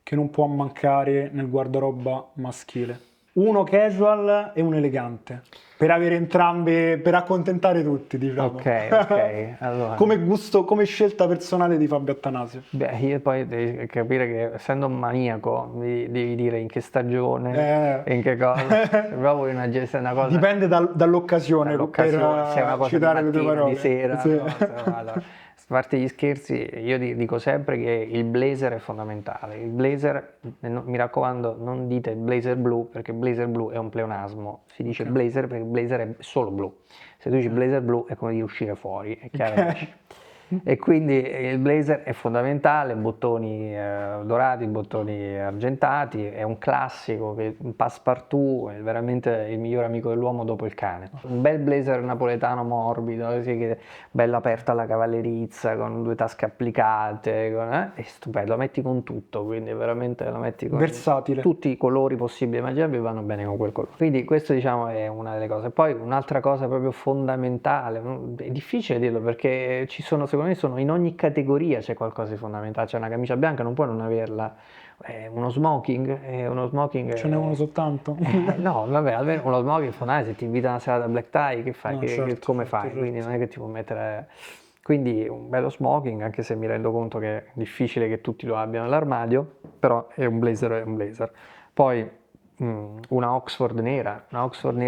B: che non può mancare nel guardaroba maschile? Uno casual e uno elegante. Per avere entrambe, per accontentare tutti, diciamo.
A: Ok, allora.
B: Come gusto, come scelta personale di Fabio Attanasio.
A: Beh, io poi devi capire che essendo un maniaco devi dire in che stagione
B: Eh,
A: e in che cosa. Se proprio una cosa
B: Dipende dall'occasione, per
A: dall'occasione, se è una cosa di
B: citare le tue
A: mattina, di
B: parole.
A: sera,
B: Sì.
A: no? Allora, a parte gli scherzi, io dico sempre che il blazer è fondamentale. Il blazer, mi raccomando, non dite blazer blu perché blazer blu è un pleonasmo. Si dice
B: Ok.
A: blazer perché blazer è solo blu. Se tu dici blazer blu è come dire uscire fuori, è chiaro che esci. E quindi il blazer è fondamentale, bottoni dorati, bottoni argentati, è un classico, un passepartout, è veramente il migliore amico dell'uomo dopo il cane. Un bel blazer napoletano morbido, così che bello aperto alla cavallerizza, con due tasche applicate, è stupendo, lo metti con tutto, quindi veramente lo metti con
B: Versatile.
A: tutti i colori possibili e immaginabili, vanno bene con quel colore. Quindi questo diciamo è una delle cose. Poi un'altra cosa proprio fondamentale, è difficile dirlo perché ci sono, secondo me, in ogni categoria c'è qualcosa di fondamentale, c'è una camicia bianca, non puoi non averla. Uno smoking,
B: Ce n'è uno soltanto?
A: no, vabbè, almeno uno smoking è fondamentale, se ti invita a una serata da black tie, che fai?
B: No, certo,
A: Come
B: certo,
A: fai? Quindi
B: certo.
A: non è che ti puoi mettere. Quindi un bello smoking, anche se mi rendo conto che è difficile che tutti lo abbiano nell'armadio, però è un blazer, è un blazer. Poi una Oxford nera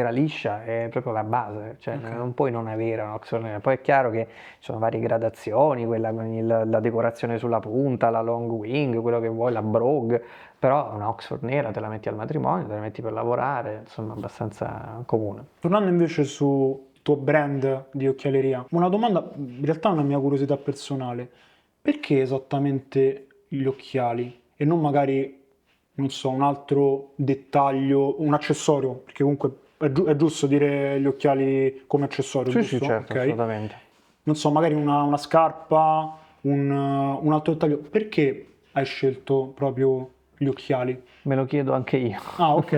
A: liscia è proprio la base, cioè
B: Ok.
A: non puoi non avere una Oxford nera. Poi è chiaro che ci sono varie gradazioni, quella con la decorazione sulla punta, la long wing, quello che vuoi, la brogue, però una Oxford nera te la metti al matrimonio, te la metti per lavorare, insomma, abbastanza comune.
B: Tornando invece sul tuo brand di occhialeria, una domanda, in realtà è una mia curiosità personale. Perché esattamente gli occhiali e non magari, non so, un altro dettaglio, un accessorio? Perché comunque è giusto dire gli occhiali come accessorio,
A: Sì, sì,
B: giusto?
A: certo,
B: Ok.
A: assolutamente.
B: Non so, magari una scarpa, un altro dettaglio. Perché hai scelto proprio gli occhiali?
A: Me lo chiedo anche io.
B: Ah, ok.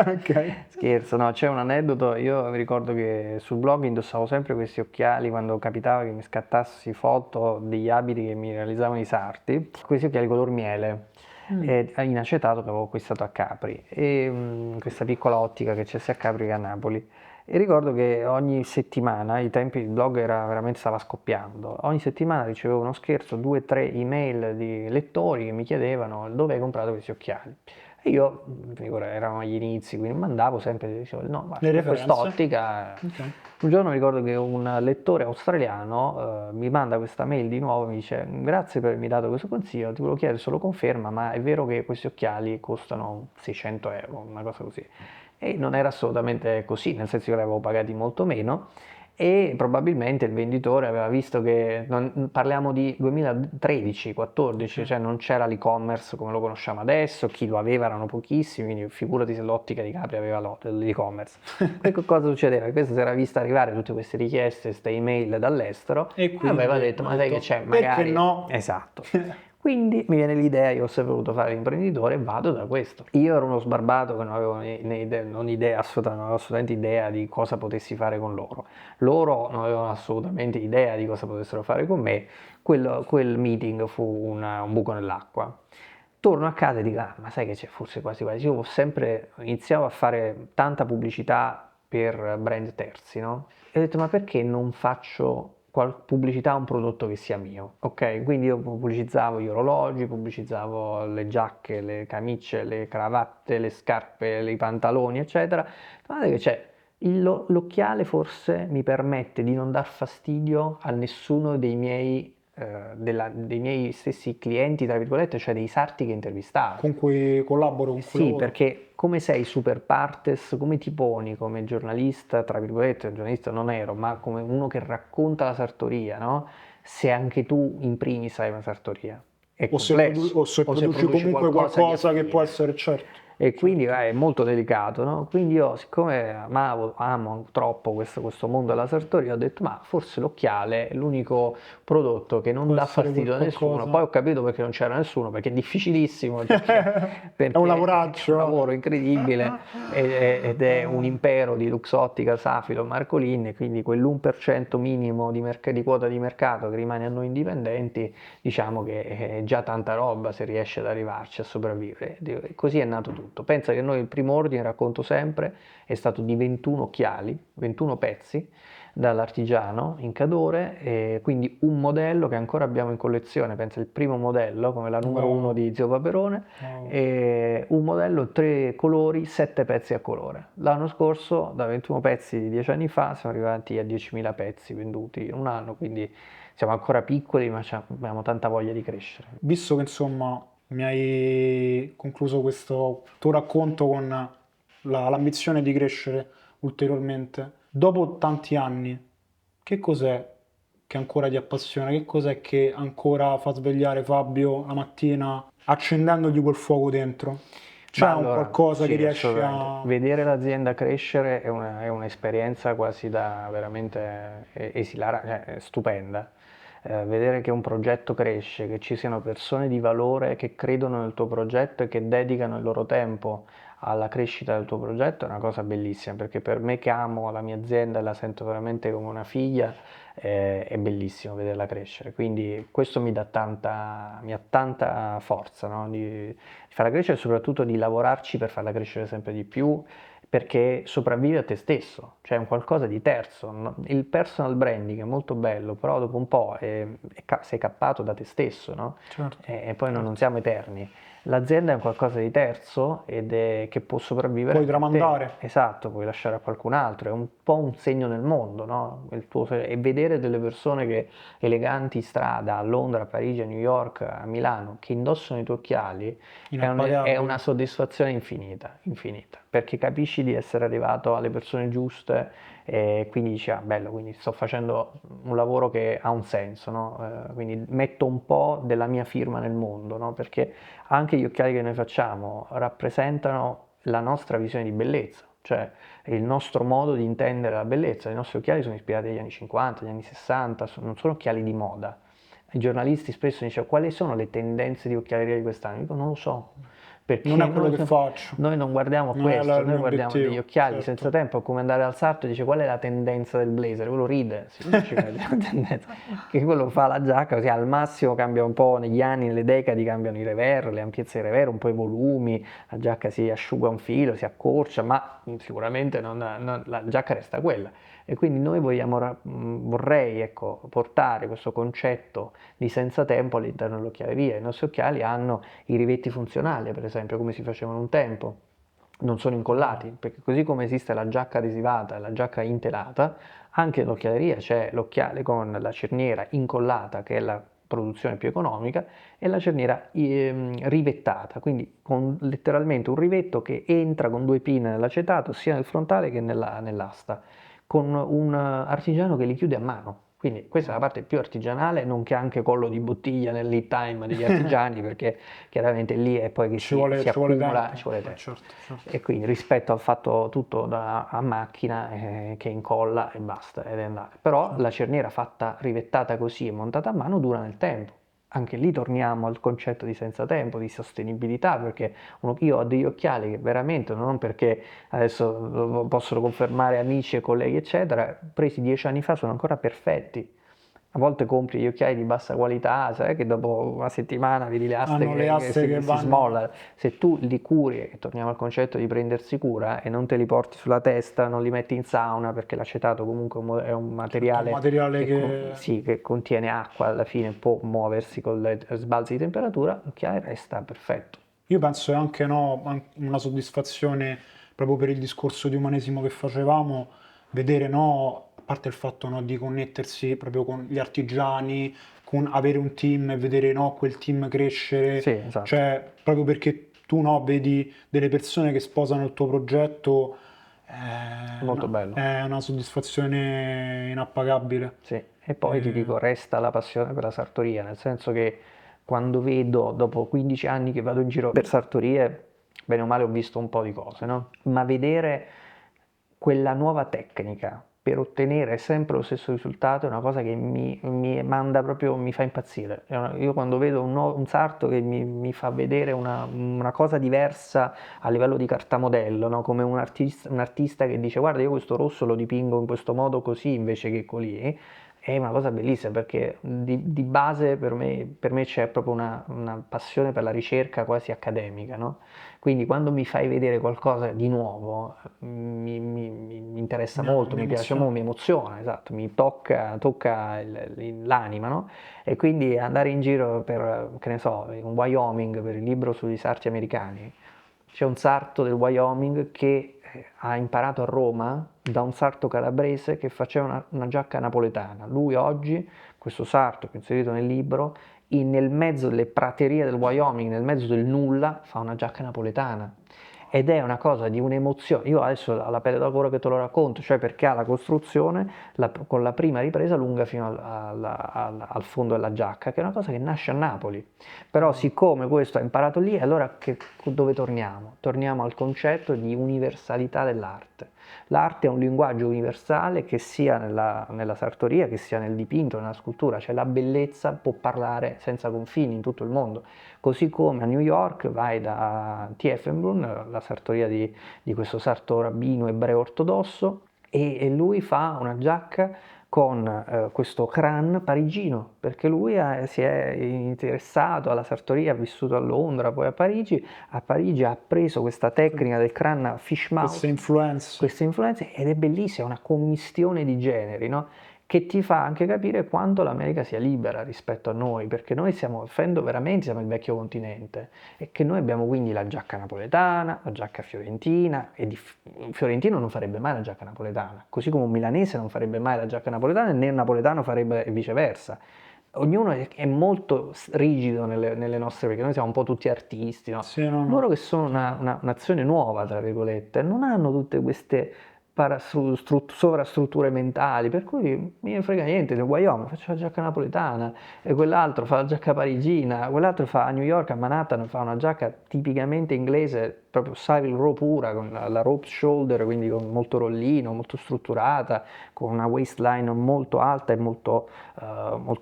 B: Ok.
A: Scherzo, no, c'è un aneddoto, io mi ricordo che sul blog indossavo sempre questi occhiali quando capitava che mi scattassi foto degli abiti che mi realizzavano i sarti, questi occhiali color miele, in acetato che avevo acquistato a Capri, e questa piccola ottica che c'è sia a Capri che a Napoli. E ricordo che ogni settimana, ai tempi il blog veramente stava scoppiando, ogni settimana ricevevo uno scherzo, 2 o 3 email di lettori che mi chiedevano dove hai comprato questi occhiali. E io, erano agli inizi, quindi mandavo sempre, dicevo, no,
B: Le
A: guarda,
B: referenze?
A: quest'ottica.
B: Ok.
A: Un giorno ricordo che un lettore australiano mi manda questa mail di nuovo, mi dice, grazie per avermi dato questo consiglio, ti volevo chiedere solo conferma, ma è vero che questi occhiali costano 600 euro, una cosa così. E non era assolutamente così, nel senso che li avevo pagati molto meno e probabilmente il venditore aveva visto che parliamo di 2013-14,
B: Ok.
A: cioè non c'era l'e-commerce come lo conosciamo adesso, chi lo aveva erano pochissimi, quindi figurati se l'ottica di Capri aveva l'e-commerce. Poi cosa succedeva? Questo si era vista arrivare tutte queste richieste, queste email dall'estero
B: E
A: e aveva
B: quindi
A: detto,
B: ho
A: ma sai che
B: detto,
A: c'è,
B: perché
A: magari.
B: no?
A: Esatto. Quindi mi viene l'idea, io ho sempre voluto fare l'imprenditore e vado da questo. Io ero uno sbarbato che non avevo non idea, non avevo assolutamente idea di cosa potessi fare con loro. Loro non avevano assolutamente idea di cosa potessero fare con me. Quel meeting fu un buco nell'acqua. Torno a casa e dico, ah, ma sai che c'è, forse quasi quasi. Io ho sempre iniziavo a fare tanta pubblicità per brand terzi, no? E ho detto, ma perché non faccio pubblicità a un prodotto che sia mio? Ok, quindi io pubblicizzavo gli orologi, pubblicizzavo le giacche, le camicie, le cravatte, le scarpe, i pantaloni, eccetera. Guardate che c'è, L'occhiale forse mi permette di non dar fastidio a nessuno dei miei stessi clienti, tra virgolette, cioè dei sarti che intervistavo.
B: Con cui collaboro, con cui
A: Sì,
B: lavoro.
A: perché come sei super partes, come ti poni come giornalista, tra virgolette, un giornalista non ero, ma come uno che racconta la sartoria, no? Se anche tu in primis hai una sartoria. È complesso,
B: O se
A: o se
B: produci
A: produci
B: comunque
A: qualcosa di
B: qualcosa che può
A: affine.
B: essere certo.
A: E quindi
B: Certo.
A: è molto delicato, no? Quindi io, siccome amo troppo questo mondo della sartoria, ho detto, ma forse l'occhiale è l'unico prodotto che non
B: Può
A: dà
B: essere quel
A: fastidio a nessuno.
B: qualcosa.
A: Poi ho capito perché non c'era nessuno, perché è difficilissimo,
B: È un
A: perché è un
B: lavoraccio.
A: lavoro incredibile ed è un impero di Luxottica, Safilo, Marcolin, e quindi quell'1% minimo di quota di mercato che rimane a noi indipendenti, diciamo che è già tanta roba se riesce ad arrivarci a sopravvivere. E così è nato tutto. Pensa che noi il primo ordine, racconto sempre, è stato di 21 occhiali, 21 pezzi dall'artigiano in Cadore, e quindi un modello che ancora abbiamo in collezione, pensa il primo modello come la numero uno
B: Wow,
A: di Zio Paperone,
B: wow.
A: e un modello 3 colori, 7 pezzi a colore. L'anno scorso, da 21 pezzi di 10 anni fa, siamo arrivati a 10.000 pezzi venduti in un anno, quindi siamo ancora piccoli, ma abbiamo tanta voglia di crescere.
B: Visto che insomma mi hai concluso questo tuo racconto con l'ambizione di crescere ulteriormente, dopo tanti anni, che cos'è che ancora ti appassiona? Che cos'è che ancora fa svegliare Fabio la mattina accendendogli quel fuoco dentro?
A: Ma
B: C'è un
A: allora,
B: qualcosa che
A: sì,
B: riesci
A: assolutamente.
B: a...
A: Vedere l'azienda crescere è un'esperienza quasi da veramente esilarante, cioè, stupenda. Vedere che un progetto cresce, che ci siano persone di valore che credono nel tuo progetto e che dedicano il loro tempo alla crescita del tuo progetto è una cosa bellissima, perché per me che amo la mia azienda e la sento veramente come una figlia, è bellissimo vederla crescere. Quindi questo mi ha tanta forza, no? Di farla crescere e soprattutto di lavorarci per farla crescere sempre di più, perché sopravvive a te stesso, cioè è un qualcosa di terzo. Il personal branding è molto bello, però dopo un po' sei cappato da te stesso, no?
B: Certo,
A: E poi non
B: certo.
A: siamo eterni. L'azienda è un qualcosa di terzo che può sopravvivere
B: Puoi
A: anche a te.
B: tramandare.
A: Esatto, puoi lasciare a qualcun altro, è un po' un segno nel mondo, no? E vedere delle persone eleganti in strada a Londra, a Parigi, a New York, a Milano, che indossano i tuoi occhiali, è una
B: Inappagabile.
A: soddisfazione infinita, infinita, perché capisci di essere arrivato alle persone giuste e quindi dici, ah, bello, quindi sto facendo un lavoro che ha un senso, no? Quindi metto un po' della mia firma nel mondo, no? Perché anche gli occhiali che noi facciamo rappresentano la nostra visione di bellezza, cioè il nostro modo di intendere la bellezza. I nostri occhiali sono ispirati agli anni 50, agli anni 60, non sono occhiali di moda. I giornalisti spesso dicono quali sono le tendenze di occhialeria di quest'anno? Io dico non lo so,
B: Non
A: perché
B: è quello che faccio,
A: noi non guardiamo
B: non è
A: questo,
B: il
A: noi
B: mio
A: guardiamo degli
B: obiettivo,
A: occhiali senza
B: certo.
A: tempo, è come andare al sarto e dice qual è la tendenza del blazer, quello ride, sì, non ci crede la tendenza, che quello fa la giacca, così al massimo cambia un po' negli anni, nelle decadi cambiano i rever, le ampiezze dei rever, un po' i volumi, la giacca si asciuga un filo, si accorcia, ma sicuramente la giacca resta quella. E quindi noi vorrei ecco, portare questo concetto di senza tempo all'interno dell'occhialeria. I nostri occhiali hanno i rivetti funzionali, per esempio, come si facevano un tempo. Non sono
B: Wow.
A: incollati, perché così come esiste la giacca adesivata e la giacca intelata, anche in occhialeria c'è l'occhiale con la cerniera incollata, che è la produzione più economica, e la cerniera rivettata, quindi con letteralmente un rivetto che entra con due pinne nell'acetato sia nel frontale che nell'asta, con un artigiano che li chiude a mano. Quindi questa è la
B: Wow.
A: parte più artigianale, nonché anche collo di bottiglia nel lead time degli artigiani, perché chiaramente lì è poi che si
B: Ci vuole
A: accumula, ci
B: tempo,
A: vuole tempo.
B: certo, certo.
A: E quindi rispetto al fatto tutto a macchina che incolla e basta ed è andata. Però la
B: Certo.
A: cerniera fatta rivettata così e montata a mano dura nel tempo. Anche lì torniamo al concetto di senza tempo, di sostenibilità, perché io ho degli occhiali che veramente, non perché adesso lo possono confermare amici e colleghi, eccetera, presi 10 anni fa sono ancora perfetti. A volte compri gli occhiali di bassa qualità, sai che dopo una settimana vedi le aste
B: Hanno le
A: che
B: aste che
A: si
B: vanno...
A: smollano. Se tu li curi, e torniamo al concetto di prendersi cura, e non te li porti sulla testa, non li metti in sauna, perché l'acetato comunque è un
B: Certo, un
A: materiale
B: materiale che...
A: sì, che contiene acqua, alla fine può muoversi con le sbalzi di temperatura, l'occhiale resta perfetto.
B: Io penso è anche no, una soddisfazione proprio per il discorso di umanesimo che facevamo, vedere, no, a parte il fatto, no, di connettersi proprio con gli artigiani, con avere un team e vedere, no, quel team crescere,
A: Sì, esatto.
B: cioè proprio perché tu, no, vedi delle persone che sposano il tuo progetto,
A: Molto bello.
B: è una soddisfazione inappagabile.
A: Sì, e poi ti dico, resta la passione per la sartoria, nel senso che quando vedo, dopo 15 anni che vado in giro per sartorie, bene o male ho visto un po' di cose, no? Ma vedere quella nuova tecnica per ottenere sempre lo stesso risultato è una cosa che mi manda proprio, mi fa impazzire. Io quando vedo un sarto che mi fa vedere una cosa diversa a livello di cartamodello, no? Come un artista che dice guarda io questo rosso lo dipingo in questo modo così invece che così, è una cosa bellissima perché di base per me c'è proprio una passione per la ricerca quasi accademica, no? Quindi quando mi fai vedere qualcosa di nuovo mi interessa molto, mi piace molto,
B: Un'emozione.
A: mi emoziona, esatto, mi tocca l'anima, no? E quindi andare in giro per, che ne so, in Wyoming per il libro sugli sarti americani, c'è un sarto del Wyoming che ha imparato a Roma da un sarto calabrese che faceva una giacca napoletana. Lui oggi, questo sarto che ho inserito nel libro, nel mezzo delle praterie del Wyoming, nel mezzo del nulla, fa una giacca napoletana. Ed è una cosa di un'emozione. Io adesso alla pelle d'avorio che te lo racconto, cioè perché ha la costruzione con la prima ripresa lunga fino al fondo della giacca, che è una cosa che nasce a Napoli. Però siccome questo ha imparato lì, allora dove torniamo? Torniamo al concetto di universalità dell'arte. L'arte è un linguaggio universale che sia nella sartoria, che sia nel dipinto, nella scultura, cioè la bellezza può parlare senza confini in tutto il mondo. Così come a New York vai da Tiefenbrunn, la sartoria di questo sarto rabbino ebreo ortodosso, e lui fa una giacca con questo cran parigino, perché lui si è interessato alla sartoria, ha vissuto a Londra, poi a Parigi ha preso questa tecnica del cran fish
B: Queste
A: mouth,
B: influenze.
A: queste influenze, ed è bellissima, è una commistione di generi, no? Che ti fa anche capire quanto l'America sia libera rispetto a noi, perché noi stiamo offendo veramente, siamo il vecchio continente, e che noi abbiamo quindi la giacca napoletana, la giacca fiorentina, un fiorentino non farebbe mai la giacca napoletana, così come un milanese non farebbe mai la giacca napoletana, né un napoletano farebbe viceversa. Ognuno è molto rigido nelle nostre, perché noi siamo un po' tutti artisti, no?
B: Sì, no,
A: Loro
B: no.
A: che sono una nazione nuova, tra virgolette, non hanno tutte queste sovrastrutture mentali, per cui mi ne frega niente, nel Wyoming faccio la giacca napoletana, e quell'altro fa la giacca parigina, quell'altro fa a New York, a Manhattan, fa una giacca tipicamente inglese, proprio Savile Row pura, con la rope shoulder, quindi con molto rollino, molto strutturata, con una waistline molto alta e molto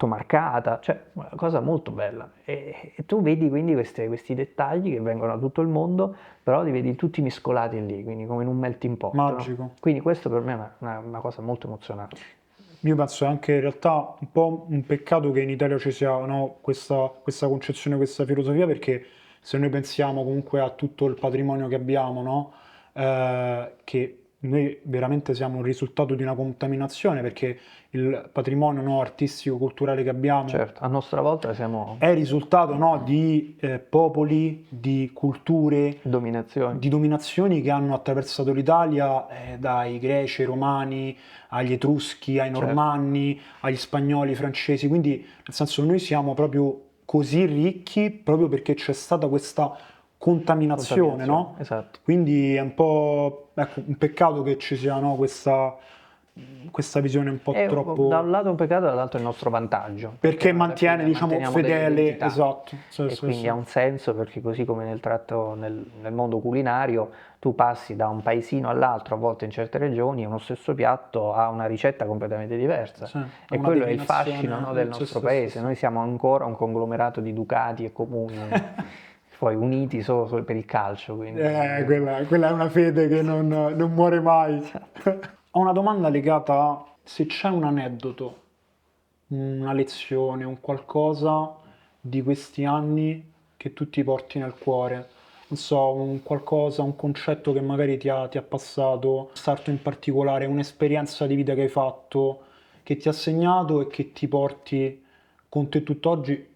A: marcata, cioè una cosa molto bella. E tu vedi quindi questi dettagli che vengono da tutto il mondo, però li vedi tutti mescolati lì, quindi come in un melting pot, no?
B: Magico.
A: Quindi questo per me è una cosa molto emozionante.
B: Io penso anche in realtà un po' un peccato che in Italia ci sia, no, questa concezione, questa filosofia, perché se noi pensiamo comunque a tutto il patrimonio che abbiamo, no, che noi veramente siamo un risultato di una contaminazione, perché il patrimonio, no, artistico-culturale che abbiamo
A: Certo, a nostra volta siamo
B: è il risultato, no, di popoli, di culture,
A: dominazioni.
B: di dominazioni che hanno attraversato l'Italia, dai greci ai romani, agli etruschi, ai
A: Certo,
B: normanni, agli spagnoli, ai francesi. Quindi, nel senso, noi siamo proprio così ricchi proprio perché c'è stata questa contaminazione,
A: contaminazione,
B: no?
A: esatto.
B: Quindi è un po', ecco, un peccato che ci sia, no, questa visione un po'
A: Da
B: troppo.
A: un lato un peccato, dall'altro è il nostro vantaggio, perché
B: Perché
A: noi alla
B: mantiene,
A: fine
B: diciamo,
A: manteniamo delle
B: fedele,
A: identità
B: esatto. Sì,
A: e
B: sì,
A: quindi
B: sì.
A: ha un senso perché così come nel mondo culinario tu passi da un paesino all'altro, a volte in certe regioni, uno stesso piatto ha una ricetta completamente diversa
B: Sì, ha
A: e
B: una
A: quello è il fascino,
B: declinazione.
A: no, del
B: Sì,
A: nostro
B: sì, sì,
A: paese.
B: sì.
A: Noi siamo ancora un conglomerato di ducati e comuni, poi uniti solo per il calcio, quindi
B: Quella è una fede che non muore mai. Ho una domanda legata a se c'è un aneddoto, una lezione, un qualcosa di questi anni che tu ti porti nel cuore. Non so, un qualcosa, un concetto che magari ti ha passato, un sarto in particolare, un'esperienza di vita che hai fatto, che ti ha segnato e che ti porti con te tutt'oggi,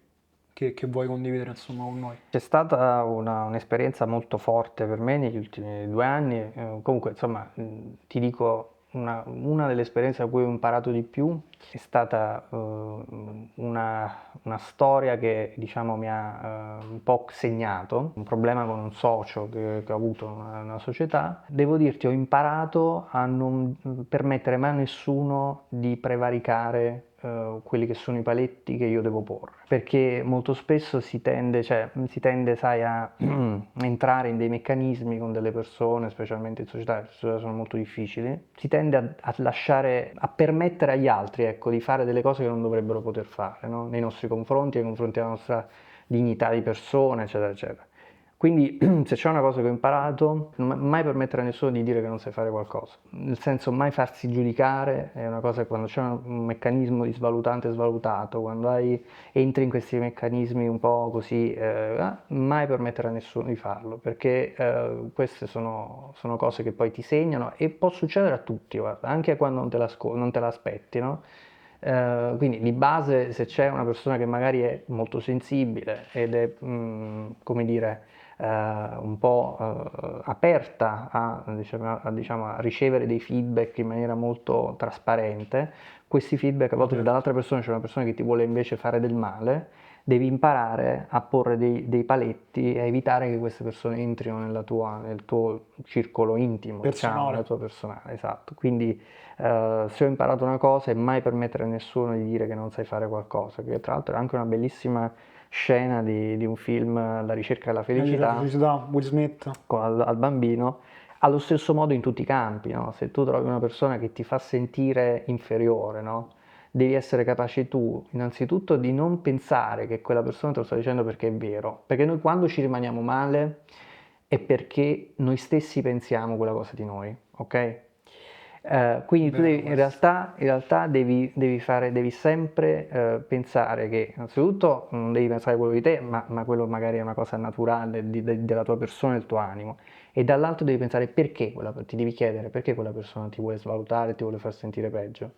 B: che vuoi condividere insomma con noi.
A: C'è stata un'esperienza molto forte per me negli ultimi 2 anni, comunque insomma ti dico una delle esperienze a cui ho imparato di più è stata una storia che diciamo mi ha un po' segnato, un problema con un socio che ho avuto in una società. Devo dirti, ho imparato a non permettere mai a nessuno di prevaricare quelli che sono i paletti che io devo porre, perché molto spesso si tende, sai, a entrare in dei meccanismi con delle persone, specialmente in società, le società sono molto difficili, si tende a lasciare, a permettere agli altri, ecco, di fare delle cose che non dovrebbero poter fare, no? Nei nostri confronti, nei confronti della nostra dignità di persona, eccetera, eccetera. Quindi se c'è una cosa che ho imparato, mai permettere a nessuno di dire che non sai fare qualcosa, nel senso mai farsi giudicare, è una cosa che quando c'è un meccanismo di svalutante e svalutato, quando entri in questi meccanismi un po' così, mai permettere a nessuno di farlo, perché queste sono cose che poi ti segnano e può succedere a tutti, guarda, anche quando non te l'aspetti, no? Quindi di base se c'è una persona che magari è molto sensibile ed è, come dire, un po' aperta diciamo, a ricevere dei feedback in maniera molto trasparente, questi feedback a volte se dall'altra persona c'è una persona che ti vuole invece fare del male, devi imparare a porre dei paletti e evitare che queste persone entrino nel tuo circolo intimo, diciamo,
B: Personale.
A: nel tuo personale, esatto. Quindi se ho imparato una cosa è mai permettere a nessuno di dire che non sai fare qualcosa, che tra l'altro è anche una bellissima scena di un film, La ricerca della
B: La
A: felicità,
B: felicità, Will Smith.
A: al bambino, allo stesso modo in tutti i campi, no? Se tu trovi una persona che ti fa sentire inferiore, no? Devi essere capace tu, innanzitutto, di non pensare che quella persona te lo sta dicendo perché è vero, perché noi quando ci rimaniamo male è perché noi stessi pensiamo quella cosa di noi, ok? Quindi tu
B: Vero
A: in realtà devi sempre pensare che innanzitutto non devi pensare a quello di te, ma quello magari è una cosa naturale della tua persona, del tuo animo, e dall'altro devi pensare perché ti devi chiedere perché quella persona ti vuole svalutare, ti vuole far sentire peggio,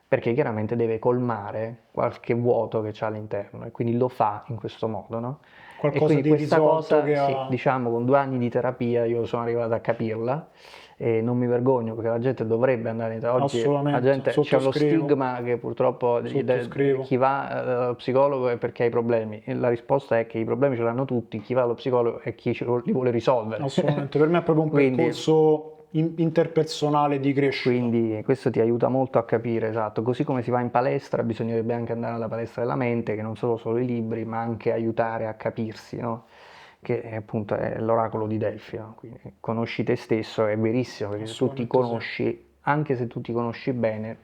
A: perché chiaramente deve colmare qualche vuoto che c'ha all'interno e quindi lo fa in questo modo, no? E
B: Qualcosa
A: quindi
B: di
A: questa
B: risolto
A: cosa,
B: che
A: sì,
B: ha...
A: diciamo, con 2 anni di terapia io sono arrivato a capirla e non mi vergogno perché la gente dovrebbe andare in terapia. Oggi la
B: Assolutamente,
A: gente, c'è uno
B: sottoscrivo,
A: stigma che purtroppo
B: sottoscrivo.
A: chi va dallo psicologo è perché ha i problemi. E la risposta è che i problemi ce l'hanno tutti, chi va allo psicologo è chi li vuole risolvere.
B: Assolutamente, per me è proprio un
A: Quindi,
B: percorso interpersonale di crescita.
A: quindi questo ti aiuta molto a capire, esatto, così come si va in palestra, bisognerebbe anche andare alla palestra della mente, che non sono solo i libri, ma anche aiutare a capirsi, no? Che appunto è l'oracolo di Delfi, no? Quindi conosci te stesso, è verissimo, perché se tu ti
B: Assolutamente sì.
A: conosci, anche se tu ti conosci bene,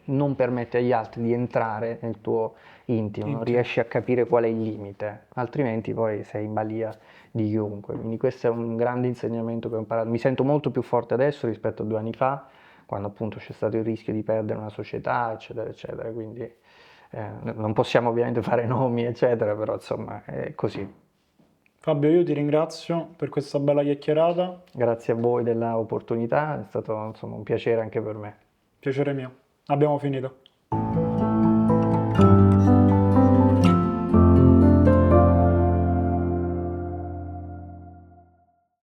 A: non permetti agli altri di entrare nel tuo intimo, non
B: Intimo.
A: riesci a capire qual è il limite, altrimenti poi sei in balia di chiunque. Quindi questo è un grande insegnamento che ho imparato. Mi sento molto più forte adesso rispetto a 2 anni fa, quando appunto c'è stato il rischio di perdere una società, eccetera, eccetera. Quindi non possiamo ovviamente fare nomi, eccetera, però insomma è così.
B: Fabio, io ti ringrazio per questa bella chiacchierata.
A: Grazie a voi dell'opportunità, è stato insomma un piacere anche per me.
B: Piacere mio. Abbiamo finito.